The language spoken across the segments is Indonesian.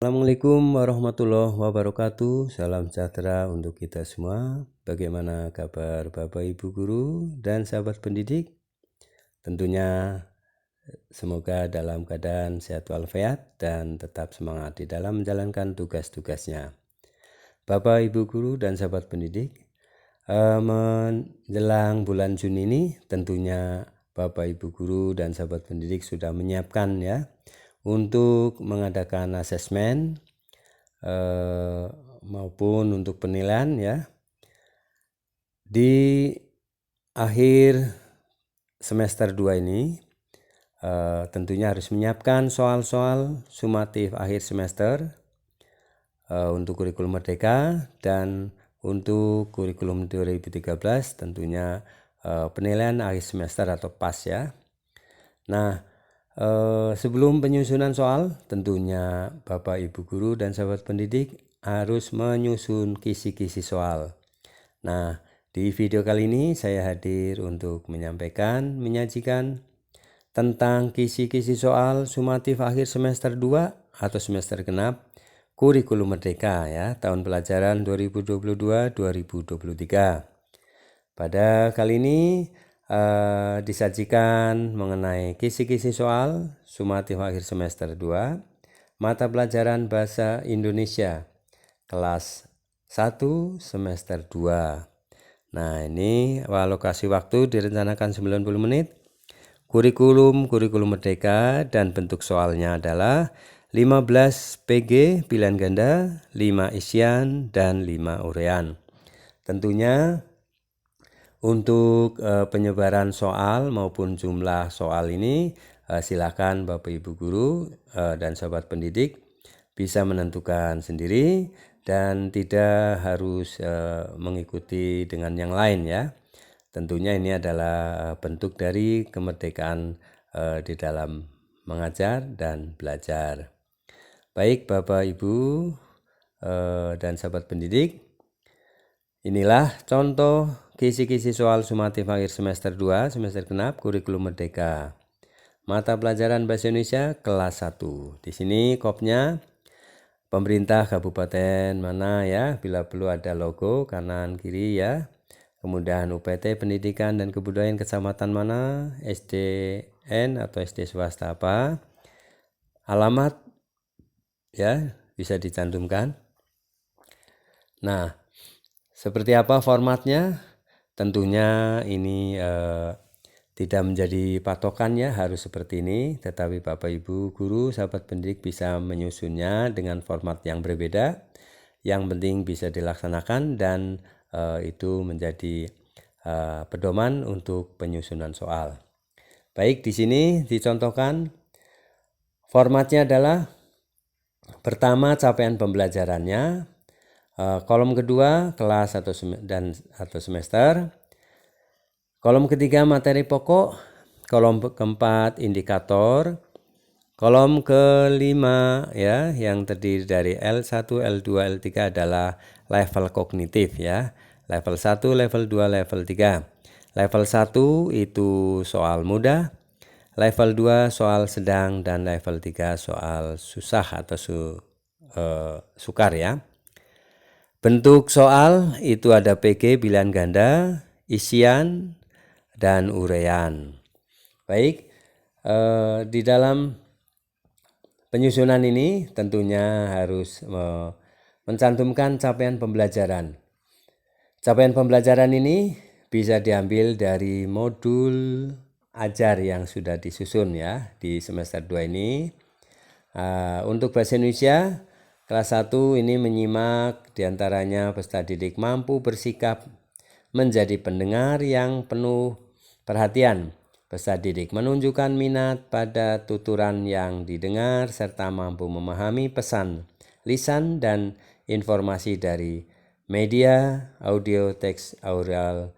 Assalamualaikum warahmatullahi wabarakatuh. Salam sejahtera untuk kita semua. Bagaimana kabar Bapak Ibu Guru dan sahabat pendidik? Tentunya semoga dalam keadaan sehat walafiat dan tetap semangat di dalam menjalankan tugas-tugasnya. Bapak Ibu Guru dan sahabat pendidik, menjelang bulan Juni ini tentunya Bapak Ibu Guru dan sahabat pendidik sudah menyiapkan ya untuk mengadakan asesmen maupun untuk penilaian ya. Di akhir semester 2 ini tentunya harus menyiapkan soal-soal sumatif akhir semester untuk kurikulum merdeka, dan untuk kurikulum 2013 tentunya penilaian akhir semester atau PAS ya. Nah, sebelum penyusunan soal, tentunya Bapak Ibu Guru dan sahabat pendidik harus menyusun kisi-kisi soal. Nah, di video kali ini saya hadir untuk menyajikan tentang kisi-kisi soal sumatif akhir semester 2 atau semester genap kurikulum merdeka ya, tahun pelajaran 2022-2023. Pada kali ini disajikan mengenai kisi-kisi soal sumatif akhir semester 2 mata pelajaran Bahasa Indonesia kelas 1 semester 2. Nah, ini alokasi waktu direncanakan 90 menit. Kurikulum merdeka dan bentuk soalnya adalah 15 PG pilihan ganda, 5 isian dan 5 uraian. Tentunya untuk penyebaran soal maupun jumlah soal ini silakan Bapak Ibu Guru dan sahabat pendidik bisa menentukan sendiri dan tidak harus mengikuti dengan yang lain ya. Tentunya ini adalah bentuk dari kemerdekaan di dalam mengajar dan belajar. Baik Bapak Ibu dan sahabat pendidik, inilah contoh kisi-kisi soal sumatif akhir semester 2 semester genap kurikulum merdeka. Mata pelajaran Bahasa Indonesia kelas 1. Di sini kopnya pemerintah kabupaten mana ya, bila perlu ada logo kanan kiri ya. Kemudian UPT Pendidikan dan Kebudayaan kecamatan mana, SDN atau SD swasta apa. Alamat ya bisa dicantumkan. Nah, seperti apa formatnya? Tentunya ini tidak menjadi patokan ya harus seperti ini, tetapi Bapak Ibu Guru sahabat pendidik bisa menyusunnya dengan format yang berbeda. Yang penting bisa dilaksanakan dan itu menjadi pedoman untuk penyusunan soal. Baik, di sini dicontohkan formatnya adalah pertama capaian pembelajarannya, kolom kedua kelas atau semester, kolom ketiga materi pokok, kolom keempat indikator, kolom kelima ya yang terdiri dari L1, L2, L3 adalah level kognitif ya. Level 1, level 2, level 3. Level 1 itu soal mudah, level 2 soal sedang, dan level 3 soal susah atau sukar ya. Bentuk soal itu ada PG pilihan ganda, isian, dan uraian. Baik, di dalam penyusunan ini tentunya harus mencantumkan capaian pembelajaran. Capaian pembelajaran ini bisa diambil dari modul ajar yang sudah disusun ya di semester 2 ini. Untuk Bahasa Indonesia kelas 1 ini menyimak diantaranya peserta didik mampu bersikap menjadi pendengar yang penuh perhatian. Peserta didik menunjukkan minat pada tuturan yang didengar serta mampu memahami pesan, lisan, dan informasi dari media, audio, teks, aural,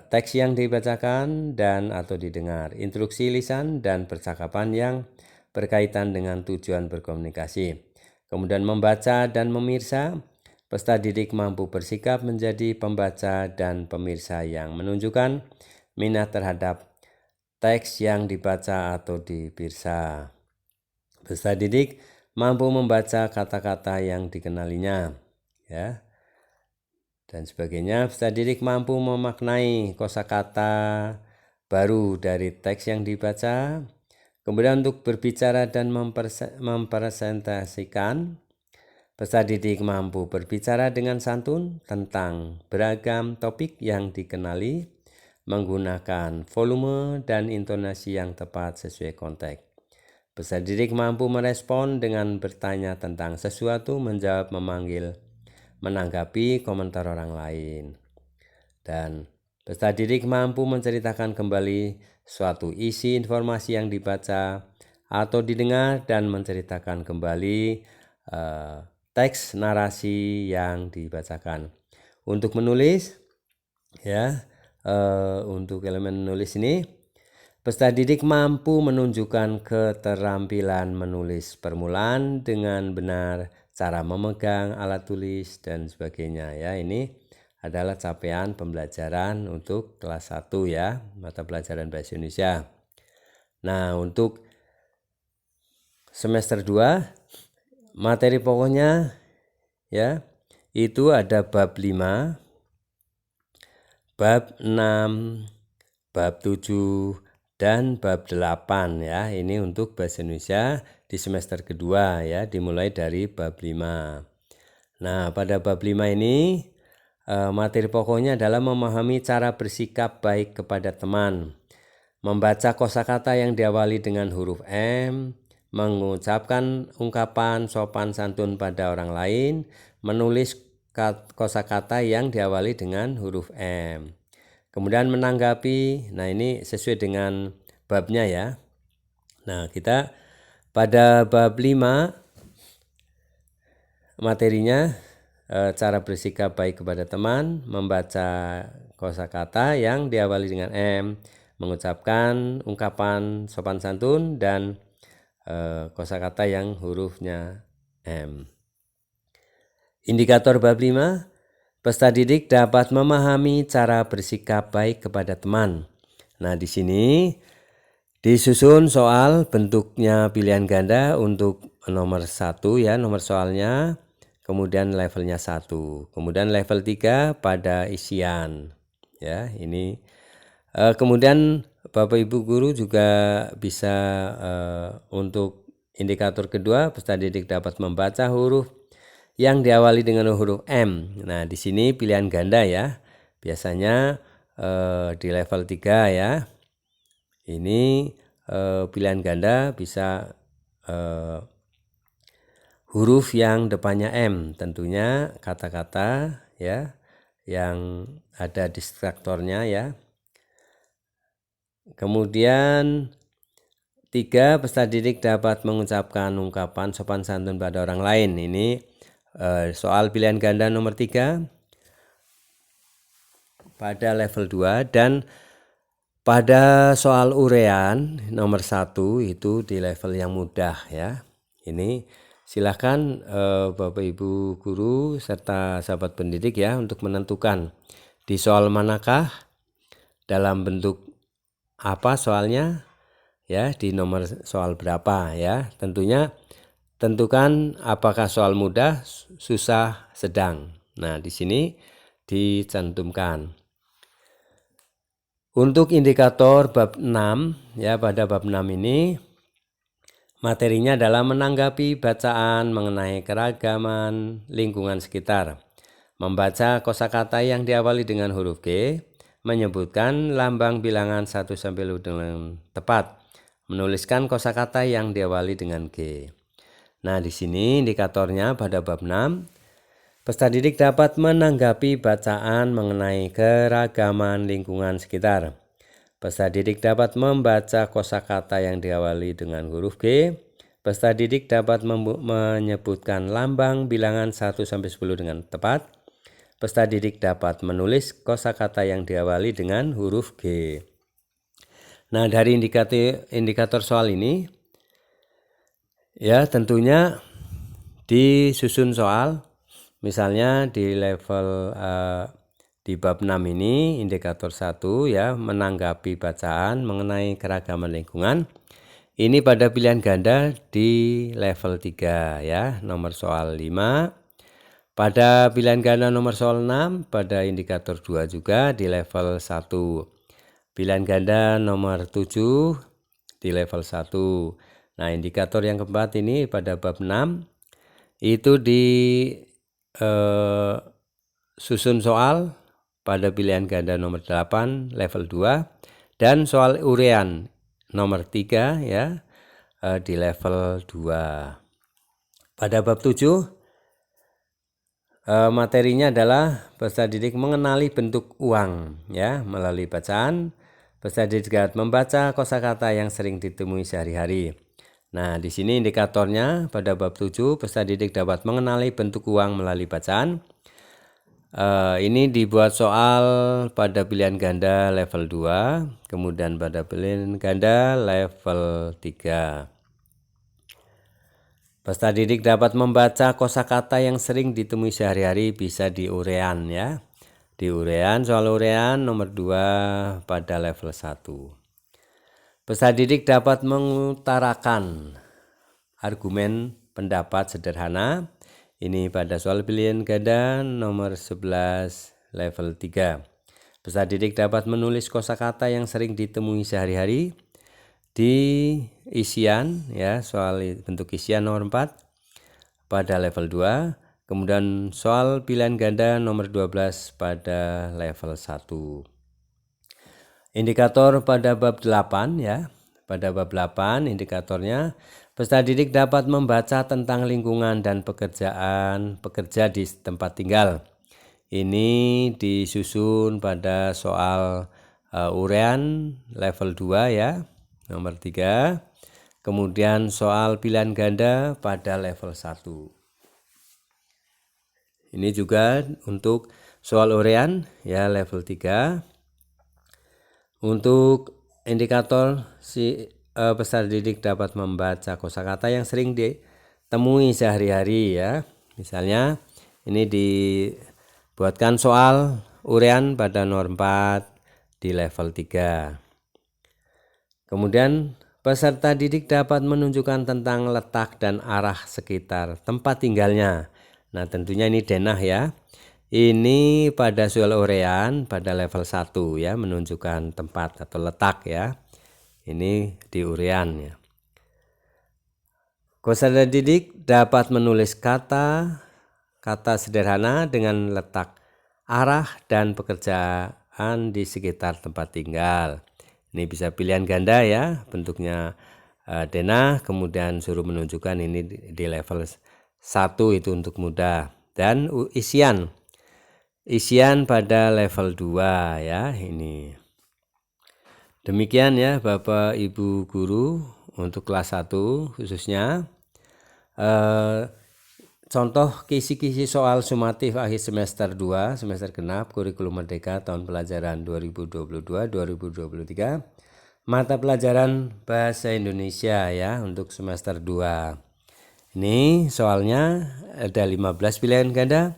teks yang dibacakan dan atau didengar, instruksi lisan dan percakapan yang berkaitan dengan tujuan berkomunikasi. Kemudian membaca dan memirsa, peserta didik mampu bersikap menjadi pembaca dan pemirsa yang menunjukkan minat terhadap teks yang dibaca atau dipirsa. Peserta didik mampu membaca kata-kata yang dikenalinya, ya, dan sebagainya. Peserta didik mampu memaknai kosakata baru dari teks yang dibaca. Kemudian untuk berbicara dan mempresentasikan, peserta didik mampu berbicara dengan santun tentang beragam topik yang dikenali, menggunakan volume dan intonasi yang tepat sesuai konteks. Peserta didik mampu merespon dengan bertanya tentang sesuatu, menjawab, memanggil, menanggapi komentar orang lain. Dan peserta didik mampu menceritakan kembali suatu isi informasi yang dibaca atau didengar dan menceritakan kembali teks narasi yang dibacakan. Untuk menulis, ya, untuk elemen menulis ini, peserta didik mampu menunjukkan keterampilan menulis permulaan dengan benar, cara memegang alat tulis dan sebagainya, ya. Ini adalah capaian pembelajaran untuk kelas 1, ya, mata pelajaran Bahasa Indonesia. Nah, untuk semester 2 materi pokoknya, ya, itu ada bab 5, bab 6, bab 7 dan bab 8, ya. Ini untuk Bahasa Indonesia di semester kedua, ya, dimulai dari bab 5. Nah, pada bab 5 ini materi pokoknya adalah memahami cara bersikap baik kepada teman, membaca kosakata yang diawali dengan huruf M, mengucapkan ungkapan sopan santun pada orang lain, menulis kosakata yang diawali dengan huruf M. Kemudian menanggapi, nah ini sesuai dengan babnya, ya. Nah, kita pada bab 5 materinya cara bersikap baik kepada teman, membaca kosakata yang diawali dengan M, mengucapkan ungkapan sopan santun, dan kosakata yang hurufnya M. Indikator bab 5, peserta didik dapat memahami cara bersikap baik kepada teman. Nah, di sini disusun soal bentuknya pilihan ganda untuk nomor 1, ya, nomor soalnya. Kemudian levelnya 1, kemudian level 3 pada isian, ya. Ini kemudian Bapak Ibu guru juga bisa untuk indikator kedua, peserta didik dapat membaca huruf yang diawali dengan huruf M. Nah, di sini pilihan ganda, ya. Biasanya di level 3, ya. Ini pilihan ganda bisa huruf yang depannya M, tentunya kata-kata, ya, yang ada distraktornya, ya. Kemudian 3, peserta didik dapat mengucapkan ungkapan sopan santun pada orang lain. Ini soal pilihan ganda nomor 3 pada level 2, dan pada soal urean nomor 1 itu di level yang mudah, ya. Ini silakan Bapak Ibu guru serta sahabat pendidik, ya, untuk menentukan di soal manakah, dalam bentuk apa soalnya, ya, di nomor soal berapa, ya. Tentunya tentukan apakah soal mudah, susah, sedang. Nah, di sini dicantumkan. Untuk indikator bab 6, ya, pada bab 6 ini materinya adalah menanggapi bacaan mengenai keragaman lingkungan sekitar, membaca kosakata yang diawali dengan huruf G, menyebutkan lambang bilangan 1 sampai 10 dengan tepat, menuliskan kosakata yang diawali dengan G. Nah, di sini indikatornya pada bab 6, peserta didik dapat menanggapi bacaan mengenai keragaman lingkungan sekitar. Peserta didik dapat membaca kosakata yang diawali dengan huruf G. Peserta didik dapat menyebutkan lambang bilangan 1 sampai 10 dengan tepat. Peserta didik dapat menulis kosakata yang diawali dengan huruf G. Nah, dari indikator soal ini, ya, tentunya disusun soal. Misalnya di level di bab 6 ini indikator 1, ya, menanggapi bacaan mengenai keragaman lingkungan. Ini pada pilihan ganda di level 3 ya, nomor soal 5. Pada pilihan ganda nomor soal 6 pada indikator 2 juga di level 1. Pilihan ganda nomor 7 di level 1. Nah, indikator yang keempat ini pada bab 6 itu di susun soal pada pilihan ganda nomor 8 level 2 dan soal urean nomor 3 ya di level 2. Pada bab 7 materinya adalah peserta didik mengenali bentuk uang ya melalui bacaan. Peserta didik dapat membaca kosakata yang sering ditemui sehari-hari. Nah, di sini indikatornya pada bab 7 peserta didik dapat mengenali bentuk uang melalui bacaan. Ini dibuat soal pada pilihan ganda level 2, kemudian pada pilihan ganda level 3. Peserta didik dapat membaca kosakata yang sering ditemui sehari-hari bisa di urean ya. Di urean, soal urean nomor 2 pada level 1. Peserta didik dapat mengutarakan argumen pendapat sederhana. Ini pada soal pilihan ganda nomor 11 level 3. Peserta didik dapat menulis kosakata yang sering ditemui sehari-hari di isian ya, soal bentuk isian nomor 4 pada level 2. Kemudian soal pilihan ganda nomor 12 pada level 1. Indikator pada bab 8 ya. Pada bab 8 indikatornya peserta didik dapat membaca tentang lingkungan dan pekerja di tempat tinggal. Ini disusun pada soal urean level 2 ya, nomor 3. Kemudian soal pilihan ganda pada level 1. Ini juga untuk soal urean ya level 3. Untuk indikator peserta didik dapat membaca kosakata yang sering ditemui sehari-hari ya. Misalnya ini dibuatkan soal urean pada nomor 4 di level 3. Kemudian peserta didik dapat menunjukkan tentang letak dan arah sekitar tempat tinggalnya. Nah, tentunya ini denah ya. Ini pada soal urean pada level 1 ya, menunjukkan tempat atau letak ya. Ini di urean ya. Peserta didik dapat menulis kata sederhana dengan letak, arah, dan pekerjaan di sekitar tempat tinggal. Ini bisa pilihan ganda ya, bentuknya denah, kemudian suruh menunjukkan ini di level 1 itu untuk mudah. Dan isian pada level 2 ya ini. Demikian ya Bapak Ibu guru untuk kelas 1 khususnya. Contoh kisi-kisi soal sumatif akhir semester 2 semester genap kurikulum merdeka tahun pelajaran 2022-2023 mata pelajaran bahasa Indonesia ya untuk semester 2. Ini soalnya ada 15 pilihan ganda,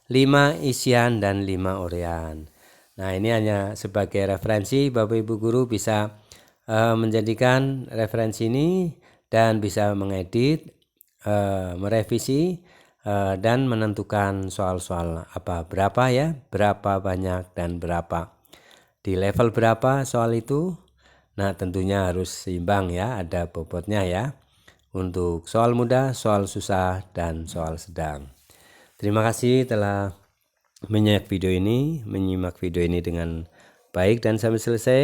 5 isian dan 5 urean. Nah, ini hanya sebagai referensi, Bapak Ibu guru bisa menjadikan referensi ini dan bisa mengedit, merevisi dan menentukan soal-soal berapa ya, berapa banyak dan berapa di level berapa soal itu. Nah, tentunya harus seimbang ya, ada bobotnya ya, untuk soal mudah, soal susah, dan soal sedang. Terima kasih telah menyimak video ini dengan baik dan sampai selesai.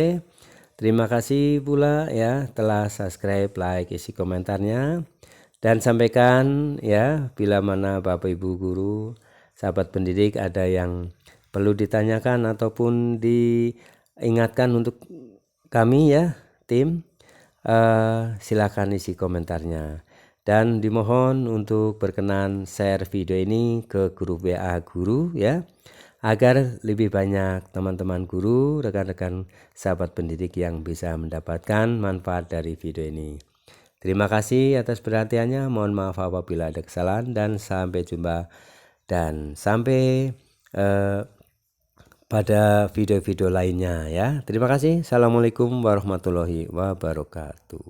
Terima kasih pula ya telah subscribe, like, isi komentarnya, dan sampaikan ya bila mana Bapak Ibu guru, sahabat pendidik ada yang perlu ditanyakan ataupun diingatkan untuk kami ya tim, silakan isi komentarnya. Dan dimohon untuk berkenan share video ini ke grup WA guru ya, agar lebih banyak teman-teman guru, rekan-rekan sahabat pendidik yang bisa mendapatkan manfaat dari video ini. Terima kasih atas perhatiannya, mohon maaf apabila ada kesalahan, dan sampai jumpa dan sampai pada video-video lainnya ya. Terima kasih. Assalamualaikum warahmatullahi wabarakatuh.